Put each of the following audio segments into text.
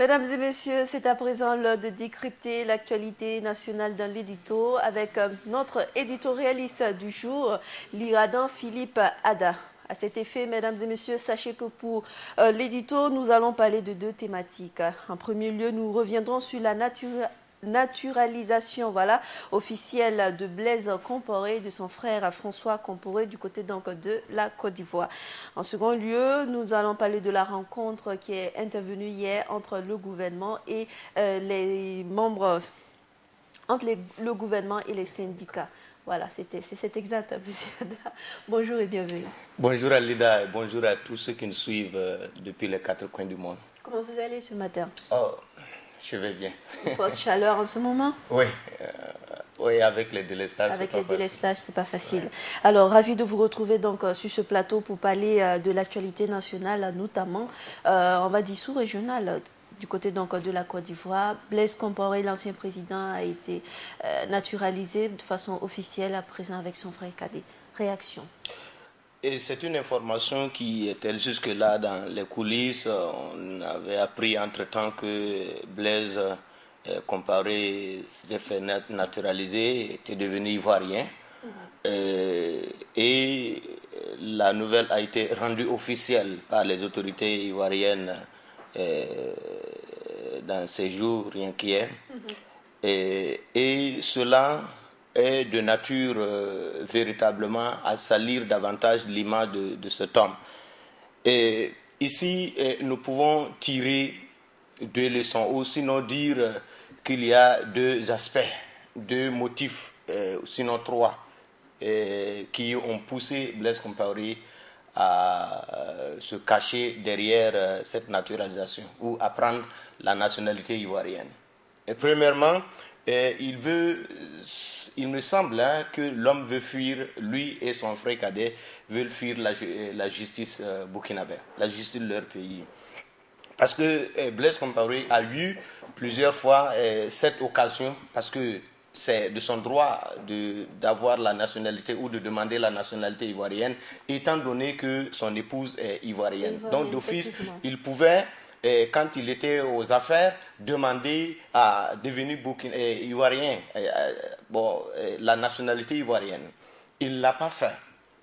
Mesdames et messieurs, c'est à présent l'heure de décrypter l'actualité nationale dans l'édito avec notre éditorialiste du jour, l'Iradan Philippe Ada. À cet effet, mesdames et messieurs, sachez que pour l'édito, nous allons parler de deux thématiques. En premier lieu, nous reviendrons sur la naturalisation officielle de Blaise Compaoré et de son frère François Compaoré du côté donc de la Côte d'Ivoire. En second lieu, nous allons parler de la rencontre qui est intervenue hier entre le gouvernement et les membres, le gouvernement et les syndicats. Voilà, c'est exact, M. Ada. Bonjour et bienvenue. Bonjour Alida et bonjour à tous ceux qui nous suivent depuis les quatre coins du monde. Comment vous allez ce matin? Oh, je vais bien. Une forte chaleur en ce moment? Oui, oui, avec les délestages, avec les délestages, c'est pas facile. Ouais. Alors, ravi de vous retrouver donc sur ce plateau pour parler de l'actualité nationale, notamment, on va dire sous-régionale. Du côté donc de la Côte d'Ivoire, Blaise Compaoré, l'ancien président, a été naturalisé de façon officielle à présent avec son frère cadet. Réaction? Et c'est une information qui était jusque-là dans les coulisses. On avait appris entre-temps que Blaise Compaoré s'était fait naturaliser, était devenu ivoirien. Et la nouvelle a été rendue officielle par les autorités ivoiriennes dans ces jours, rien qu'hier. Et cela est de nature véritablement à salir davantage l'image de cet homme. Et ici, nous pouvons tirer deux leçons, ou sinon dire qu'il y a deux aspects, deux motifs, sinon trois, qui ont poussé Blaise Compaoré à se cacher derrière cette naturalisation ou à prendre la nationalité ivoirienne. Et premièrement, il me semble que l'homme veut fuir, lui et son frère cadet veulent fuir la justice burkinabé, la justice de leur pays. Parce que Blaise Compaoré a eu plusieurs fois cette occasion, parce que c'est de son droit d'avoir la nationalité ou de demander la nationalité ivoirienne, étant donné que son épouse est ivoirienne. Donc d'office, il pouvait, quand il était aux affaires, demander à devenir ivoirien, la nationalité ivoirienne. Il ne l'a pas fait.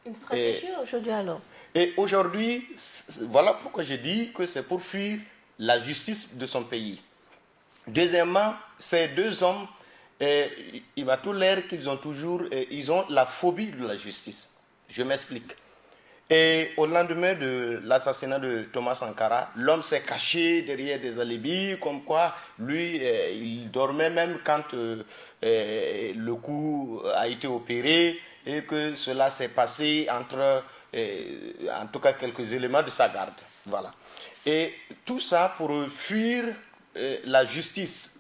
Une stratégie aujourd'hui alors? Et aujourd'hui, voilà pourquoi je dis que c'est pour fuir la justice de son pays. Deuxièmement, ces deux hommes, il m'a tout l'air qu'ils ont toujours, ils ont la phobie de la justice. Je m'explique. Et au lendemain de l'assassinat de Thomas Sankara, l'homme s'est caché derrière des alibis, comme quoi lui, il dormait même quand le coup a été opéré et que cela s'est passé entre, en tout cas, quelques éléments de sa garde. Voilà. Et tout ça pour fuir la justice.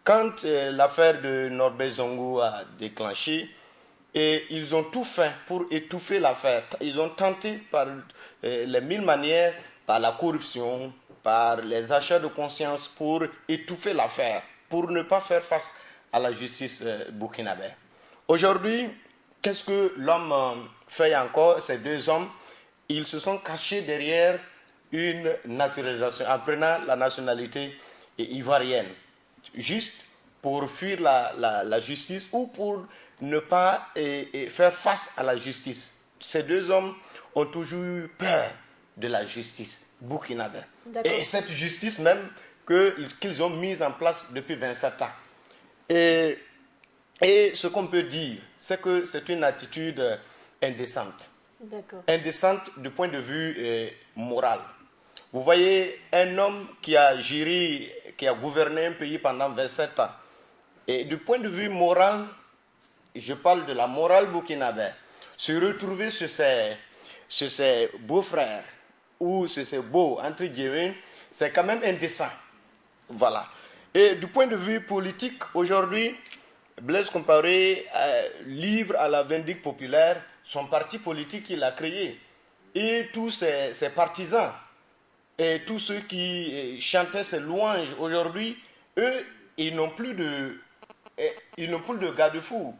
Quand l'affaire de Norbert Zongo a déclenché, et ils ont tout fait pour étouffer l'affaire. Ils ont tenté par les mille manières, par la corruption, par les achats de conscience, pour étouffer l'affaire, pour ne pas faire face à la justice burkinabé. Aujourd'hui, qu'est-ce que l'homme fait encore? Ces deux hommes, ils se sont cachés derrière une naturalisation, en prenant la nationalité ivoirienne, juste pour fuir la justice ou pour ne pas faire face à la justice. Ces deux hommes ont toujours eu peur de la justice burkinabé. Et cette justice même qu'ils ont mise en place depuis 27 ans. Et ce qu'on peut dire, c'est que c'est une attitude indécente. Indécente du point de vue moral. Vous voyez, un homme qui a géré, qui a gouverné un pays pendant 27 ans, et du point de vue moral, je parle de la morale burkinabé, se retrouver sur ses beaux-frères ou sur ses beaux, entre guillemets, c'est quand même indécent. Voilà. Et du point de vue politique, aujourd'hui, Blaise Compaoré livre à la vindicte populaire son parti politique qu'il a créé. Et tous ses partisans, et tous ceux qui chantaient ses louanges aujourd'hui, eux, ils n'ont plus de garde-fous.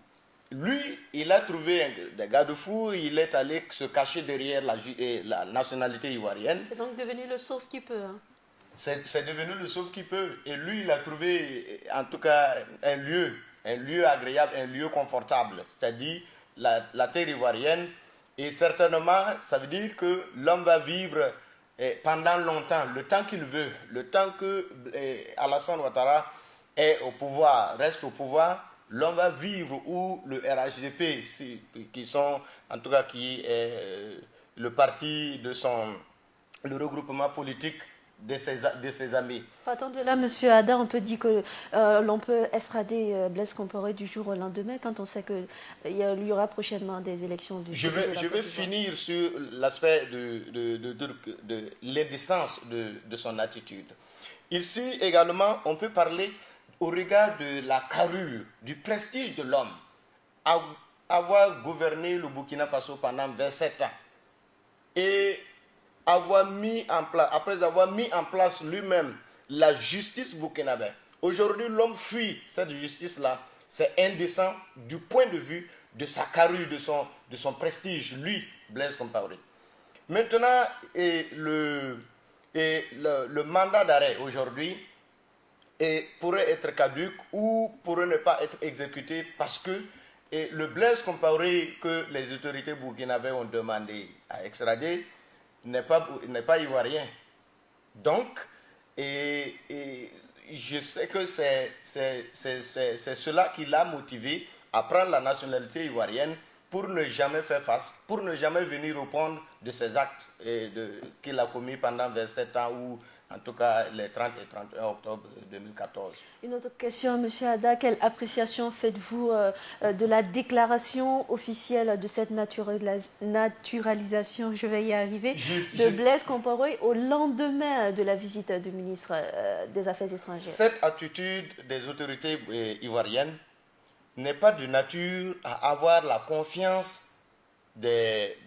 Lui, il a trouvé des garde-fous, il est allé se cacher derrière la nationalité ivoirienne. C'est donc devenu le sauve-qui-peut. Hein. c'est devenu le sauve qui peut. Et lui, il a trouvé, en tout cas, un lieu agréable, un lieu confortable, c'est-à-dire la terre ivoirienne. Et certainement, ça veut dire que l'homme va vivre pendant longtemps, le temps qu'il veut, le temps que Alassane Ouattara est au pouvoir, reste au pouvoir, l'homme va vivre où le RHDP, qui sont, en tout cas, qui est le parti de le regroupement politique de ses amis. Partant de là, Monsieur Ada, on peut dire que l'on peut estrader Blaise Compaoré du jour au lendemain quand on sait qu'il y aura prochainement des élections du Je vais finir sur l'aspect de l'indécence de son attitude. Ici également, on peut parler au regard de la carrure, du prestige de l'homme, avoir gouverné le Burkina Faso pendant 27 ans et après avoir mis en place lui-même la justice burkinabé. Aujourd'hui, l'homme fuit cette justice-là. C'est indécent du point de vue de sa carrure, de son prestige, lui, Blaise Compaoré. Maintenant, le mandat d'arrêt aujourd'hui pourrait être caduque ou pourrait ne pas être exécuté parce que le Blaise Compaoré que les autorités burkinabées ont demandé à extrader n'est pas ivoirien. Donc, je sais que c'est cela qui l'a motivé à prendre la nationalité ivoirienne pour ne jamais faire face, pour ne jamais venir répondre de ses actes qu'il a commis pendant 27 ans ou en tout cas les 30 et 31 octobre 2014. Une autre question, M. Ada, quelle appréciation faites-vous de la déclaration officielle de cette naturalisation, je vais y arriver, de Blaise Compaoré au lendemain de la visite du ministre des Affaires étrangères? Cette attitude des autorités ivoiriennes n'est pas de nature à avoir la confiance des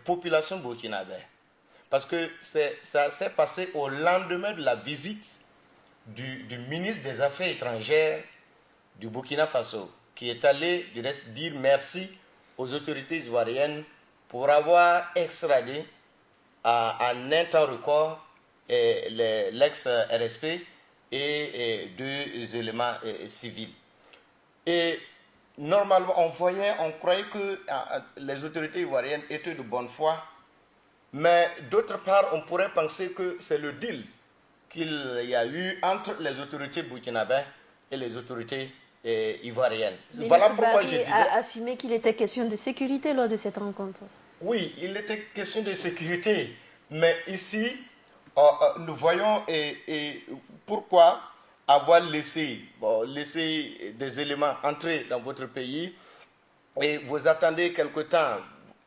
populations burkinabées. Parce que ça s'est passé au lendemain de la visite du ministre des Affaires étrangères du Burkina Faso, qui est allé du reste dire merci aux autorités ivoiriennes pour avoir extradé en un temps record l'ex-RSP et deux éléments civils. Et normalement, on croyait que les autorités ivoiriennes étaient de bonne foi, mais d'autre part, on pourrait penser que c'est le deal qu'il y a eu entre les autorités burkinabées et les autorités ivoiriennes. Voilà pourquoi je disais... a affirmé qu'il était question de sécurité lors de cette rencontre. Oui, il était question de sécurité, mais ici, nous voyons pourquoi avoir laissé des éléments entrer dans votre pays et vous attendez quelque temps.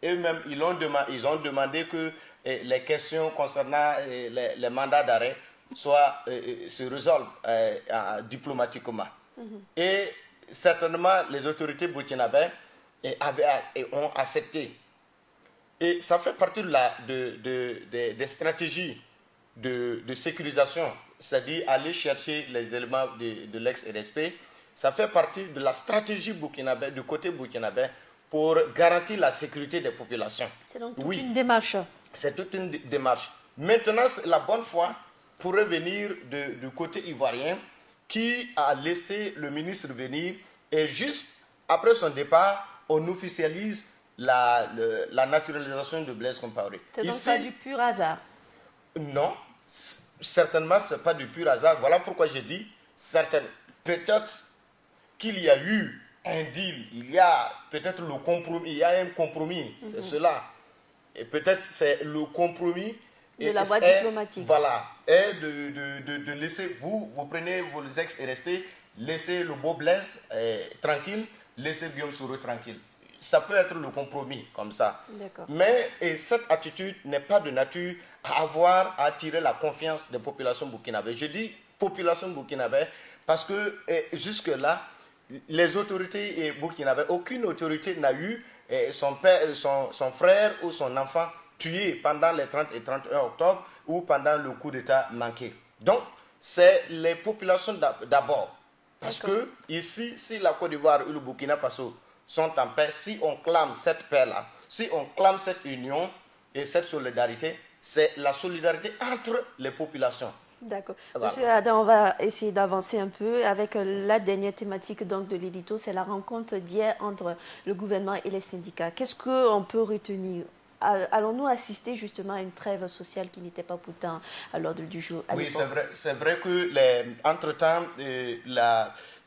Eux-mêmes, ils ont demandé que les questions concernant les mandats d'arrêt se résolvent diplomatiquement. Et certainement, les autorités burkinabées ont accepté. Et ça fait partie des stratégies de sécurisation, c'est-à-dire aller chercher les éléments de l'ex-RSP. Ça fait partie de la stratégie burkinabé, du côté burkinabé, pour garantir la sécurité des populations. C'est donc toute une démarche. C'est toute une démarche. Maintenant, la bonne foi pourrait venir du côté ivoirien qui a laissé le ministre venir et juste après son départ, on officialise la naturalisation de Blaise Compaoré. C'est donc pas du pur hasard? Non, certainement ce n'est pas du pur hasard. Voilà pourquoi je dis peut-être qu'il y a eu un deal, il y a peut-être le compromis, il y a un compromis, c'est cela. Et peut-être c'est le compromis de la voie diplomatique. Voilà, et de laisser, vous prenez vos ex-RSP, laissez le beau Blaise tranquille, laissez Guillaume Soro tranquille. Ça peut être le compromis comme ça. Mais cette attitude n'est pas de nature à attirer la confiance des populations burkinabées. Je dis population burkinabée parce que jusque-là, les autorités burkinabées, aucune autorité n'a eu son frère ou son enfant tué pendant les 30 et 31 octobre ou pendant le coup d'État manqué. Donc, c'est les populations d'abord. Parce que ici, si la Côte d'Ivoire ou le Burkina Faso sont en paix, si on clame cette paix-là, si on clame cette union et cette solidarité, c'est la solidarité entre les populations. D'accord. Voilà. Monsieur Adam, on va essayer d'avancer un peu avec la dernière thématique donc, de l'édito, c'est la rencontre d'hier entre le gouvernement et les syndicats. Qu'est-ce qu'on peut retenir? Allons-nous assister justement à une trêve sociale qui n'était pas pourtant à l'ordre du jour à Oui, l'époque? c'est vrai que entre-temps,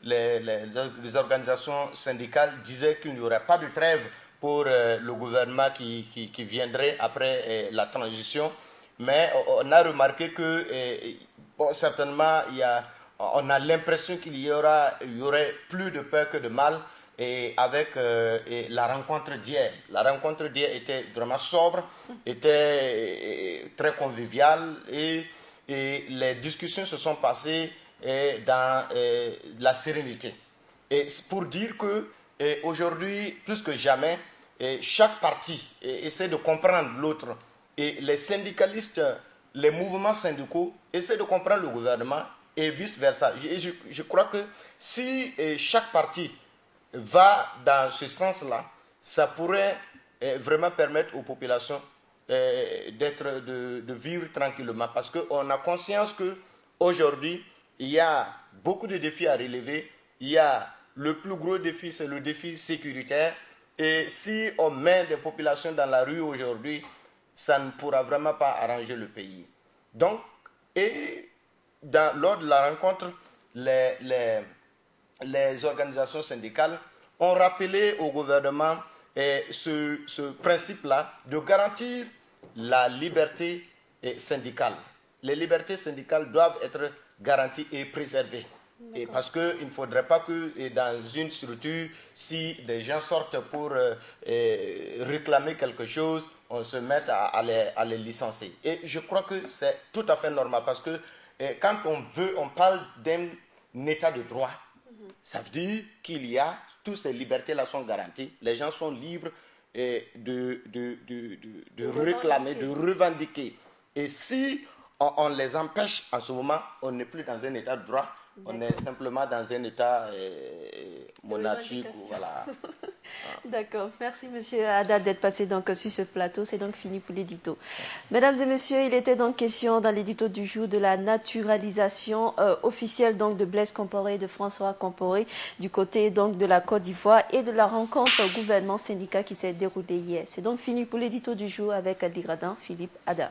les organisations syndicales disaient qu'il n'y aurait pas de trêve pour le gouvernement qui viendrait après la transition. Mais on a remarqué que, bon, certainement, on a l'impression qu'il y aurait plus de peur que de mal. Et avec la rencontre d'hier. La rencontre d'hier était vraiment sobre, était très conviviale et les discussions se sont passées dans la sérénité. Et pour dire que aujourd'hui, plus que jamais, chaque parti essaie de comprendre l'autre. Et les syndicalistes, les mouvements syndicaux essaient de comprendre le gouvernement et vice-versa. Je crois que si chaque parti va dans ce sens-là, ça pourrait vraiment permettre aux populations de vivre tranquillement. Parce qu'on a conscience qu'aujourd'hui, il y a beaucoup de défis à relever. Il y a le plus gros défi, c'est le défi sécuritaire. Et si on met des populations dans la rue aujourd'hui, ça ne pourra vraiment pas arranger le pays. Donc, lors de la rencontre, les organisations syndicales ont rappelé au gouvernement ce principe-là de garantir la liberté syndicale. Les libertés syndicales doivent être garanties et préservées. Et parce qu'il ne faudrait pas que dans une structure, si des gens sortent pour réclamer quelque chose, on se mette à les licencier. Et je crois que c'est tout à fait normal parce que quand on parle d'un état de droit, ça veut dire qu'il y a, toutes ces libertés-là sont garanties. Les gens sont libres de réclamer, de revendiquer. Et si on les empêche en ce moment, on n'est plus dans un état de droit, on est simplement dans un état monarchique. Voilà. D'accord. Merci, monsieur Haddad, d'être passé donc sur ce plateau. C'est donc fini pour l'édito. Mesdames et messieurs, il était donc question dans l'édito du jour de la naturalisation officielle donc de Blaise Compaoré et de François Compaoré du côté donc de la Côte d'Ivoire et de la rencontre gouvernement-syndicat qui s'est déroulée hier. C'est donc fini pour l'édito du jour avec l'Igradan Philippe Haddad.